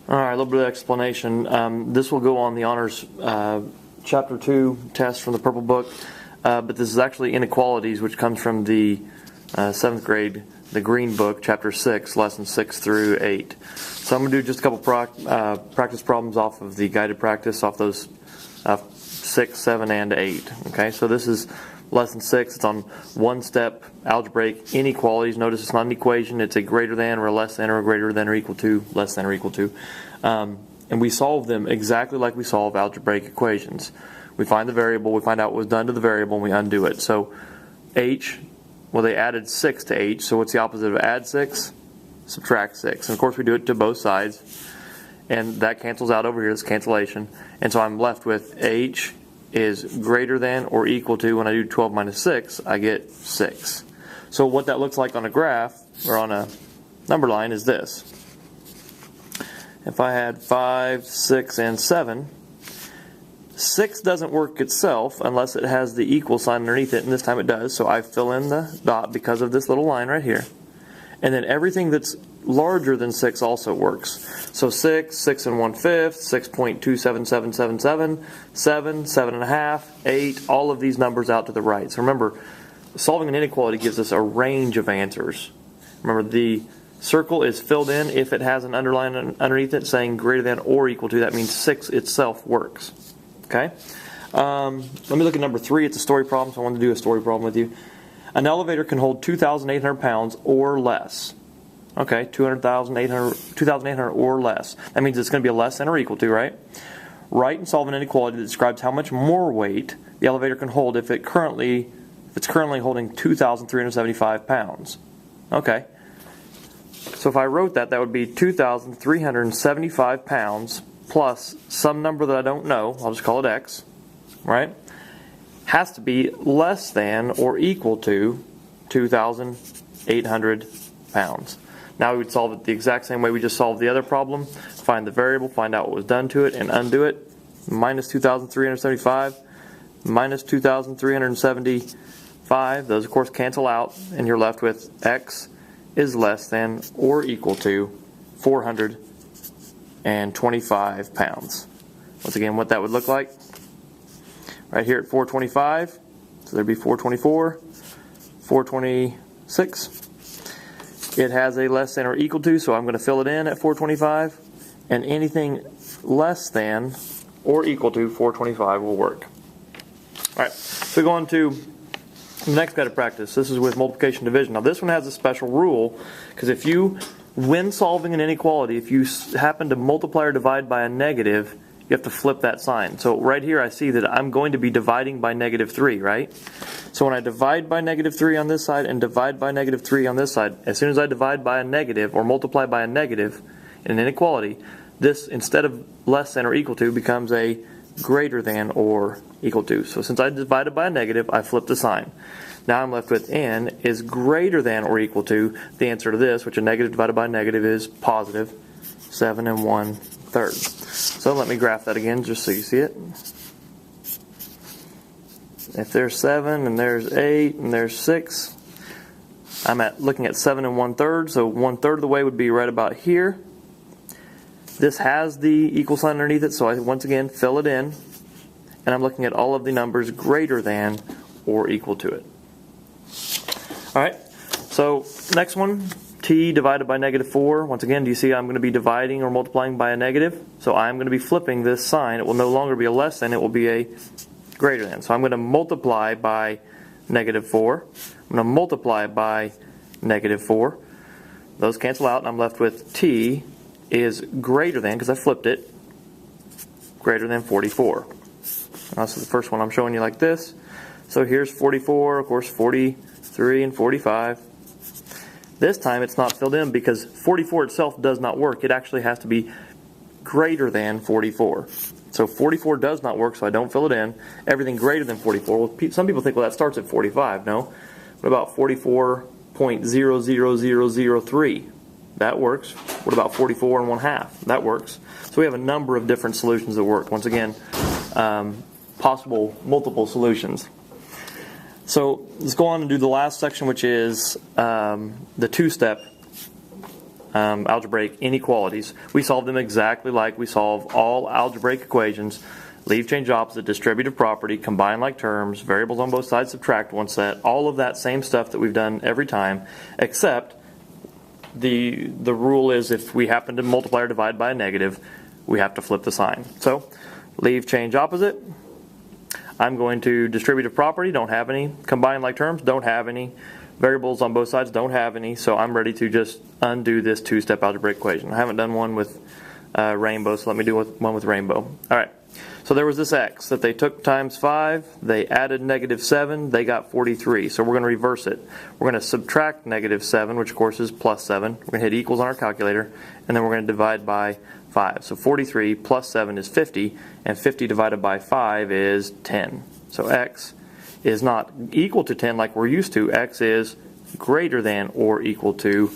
All right, a little bit of explanation. This will go on the honors chapter 2 test from the purple book, but this is actually inequalities, which comes from the 7th grade, the green book, chapter 6, lessons 6 through 8. So I'm going to do just a couple practice problems off of the guided practice, off those 6, 7, and 8. Okay, so this is lesson 6. It's on one-step algebraic inequalities. Notice it's not an equation. It's a greater than or a less than or a greater than or equal to, less than or equal to. And we solve them exactly like we solve algebraic equations. We find the variable, we find out what was done to the variable, and we undo it. So h, well, they added 6 to h, so what's the opposite of add 6? Subtract 6. And of course we do it to both sides, and that cancels out over here, this cancellation. And so I'm left with h is greater than or equal to, when I do 12 minus 6, I get 6. So what that looks like on a graph, or on a number line, is this. If I had 5, 6, and 7, 6 doesn't work itself unless it has the equal sign underneath it, and this time it does, so I fill in the dot because of this little line right here. And then everything that's larger than 6 also works. So 6, 6 and 1/5, 6.27777, 7, 7.5, 8, all of these numbers out to the right. So remember, solving an inequality gives us a range of answers. Remember, the circle is filled in if it has an underline underneath it saying greater than or equal to. That means 6 itself works. Okay? Let me look at number 3. It's a story problem, so I wanted to do a story problem with you. An elevator can hold 2,800 pounds or less. Okay, 2,800 or less. That means it's going to be a less than or equal to, right? Write and solve an inequality that describes how much more weight the elevator can hold if it's currently holding 2,375 pounds. Okay. So if I wrote that, that would be 2,375 pounds plus some number that I don't know. I'll just call it x, right? Has to be less than or equal to 2,800 pounds. Now we would solve it the exact same way we just solved the other problem. Find the variable, find out what was done to it, and undo it. Minus 2,375, minus 2,375. Those, of course, cancel out, and you're left with x is less than or equal to 425 pounds. Once again, what that would look like. Right here at 425, so there'd be 424, 426. It has a less than or equal to, so I'm going to fill it in at 425, and anything less than or equal to 425 will work. Alright, so we go on to the next guided practice. This is with multiplication division. Now this one has a special rule, because if you, when solving an inequality, if you happen to multiply or divide by a negative, you have to flip that sign. So right here I see that I'm going to be dividing by -3, right? So when I divide by -3 on this side and divide by -3 on this side, as soon as I divide by a negative or multiply by a negative in an inequality, this, instead of less than or equal to, becomes a greater than or equal to. So since I divided by a negative, I flip the sign. Now I'm left with n is greater than or equal to the answer to this, which a negative divided by a negative is positive 7 1/3. So let me graph that again just so you see it. If there's 7 and there's 8 and there's 6, I'm looking at 7 1/3, so 1/3 of the way would be right about here. This has the equal sign underneath it, so I once again fill it in, and I'm looking at all of the numbers greater than or equal to it. Alright, so next one, t divided by -4. Once again, do you see I'm going to be dividing or multiplying by a negative? So I'm going to be flipping this sign. It will no longer be a less than, it will be a greater than. So I'm going to multiply by -4. I'm going to multiply by -4. Those cancel out, and I'm left with t is greater than, because I flipped it, greater than 44. So the first one I'm showing you like this. So here's 44, of course 43 and 45. This time it's not filled in because 44 itself does not work. It actually has to be greater than 44. So 44 does not work, so I don't fill it in. Everything greater than 44, well, some people think, well, that starts at 45. No. What about 44.00003? That works. What about 44 1/2? That works. So we have a number of different solutions that work. Once again, possible multiple solutions. So let's go on and do the last section, which is the two-step algebraic inequalities. We solve them exactly like we solve all algebraic equations. Leave, change, opposite, distributive property, combine like terms, variables on both sides, subtract one set, all of that same stuff that we've done every time, except the rule is if we happen to multiply or divide by a negative, we have to flip the sign. So leave, change, opposite. I'm going to distributive property, don't have any. Combine like terms, don't have any. Variables on both sides, don't have any. So I'm ready to just undo this two-step algebraic equation. I haven't done one with rainbow, so let me do one with rainbow. All right. So there was this x that they took times 5, they added -7, they got 43. So we're going to reverse it. We're going to subtract -7, which of course is +7. We're going to hit equals on our calculator, and then we're going to divide by 5. So 43 plus 7 is 50, and 50 divided by 5 is 10. So x is not equal to 10 like we're used to. X is greater than or equal to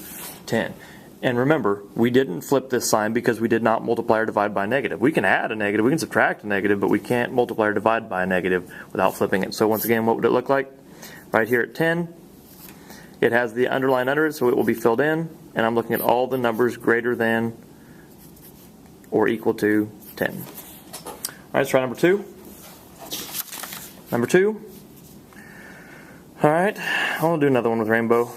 10. And remember, we didn't flip this sign because we did not multiply or divide by a negative. We can add a negative, we can subtract a negative, but we can't multiply or divide by a negative without flipping it. So once again, what would it look like? Right here at 10, it has the underline under it, so it will be filled in. And I'm looking at all the numbers greater than or equal to 10. All right, let's try number 2. Number 2. All right, I'll do another one with rainbow.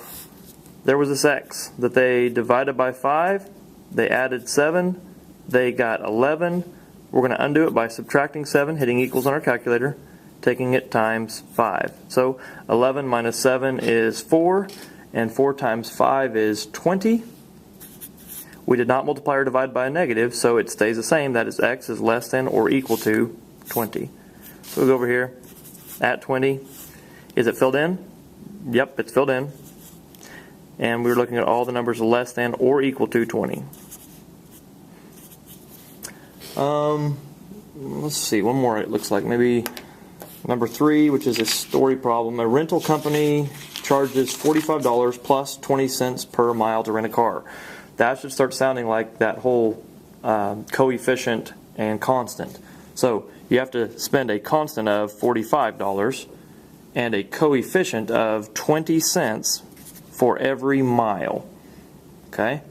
There was this x that they divided by 5, they added 7, they got 11. We're going to undo it by subtracting 7, hitting equals on our calculator, taking it times 5. So 11 minus 7 is 4, and 4 times 5 is 20. We did not multiply or divide by a negative, so it stays the same. That is x is less than or equal to 20. So we'll go over here at 20. Is it filled in? Yep, it's filled in. And we're looking at all the numbers less than or equal to 20. Let's see, one more it looks like. Maybe number 3, which is a story problem. A rental company charges $45 plus 20 cents per mile to rent a car. That should start sounding like that whole coefficient and constant. So you have to spend a constant of $45 and a coefficient of 20 cents for every mile. Okay?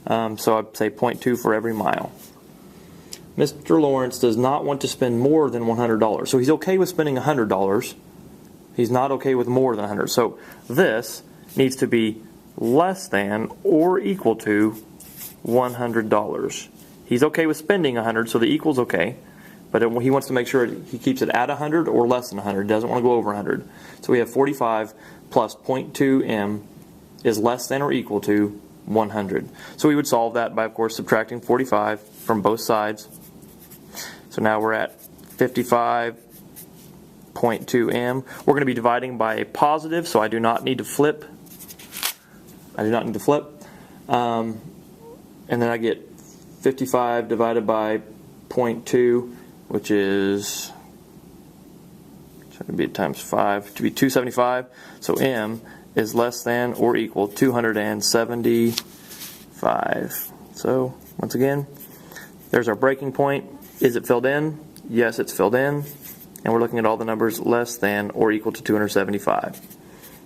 So I'd say 0.2 for every mile. Mr. Lawrence does not want to spend more than $100. So he's okay with spending $100. He's not okay with more than $100. So this needs to be less than or equal to $100. He's okay with spending $100, so the equal's okay. But he wants to make sure he keeps it at 100 or less than 100. He doesn't want to go over 100. So we have 45 plus 0.2 m is less than or equal to 100. So we would solve that by, of course, subtracting 45 from both sides. So now we're at 55.2 m. We're going to be dividing by a positive, so I do not need to flip. And then I get 55 divided by 0.2, which is going to be times 5 to be 275. So m is less than or equal 275. So once again, there's our breaking point. Is it filled in? Yes, it's filled in. And we're looking at all the numbers less than or equal to 275.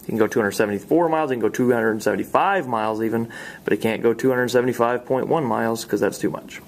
You can go 274 miles, you can go 275 miles even, but it can't go 275.1 miles because that's too much.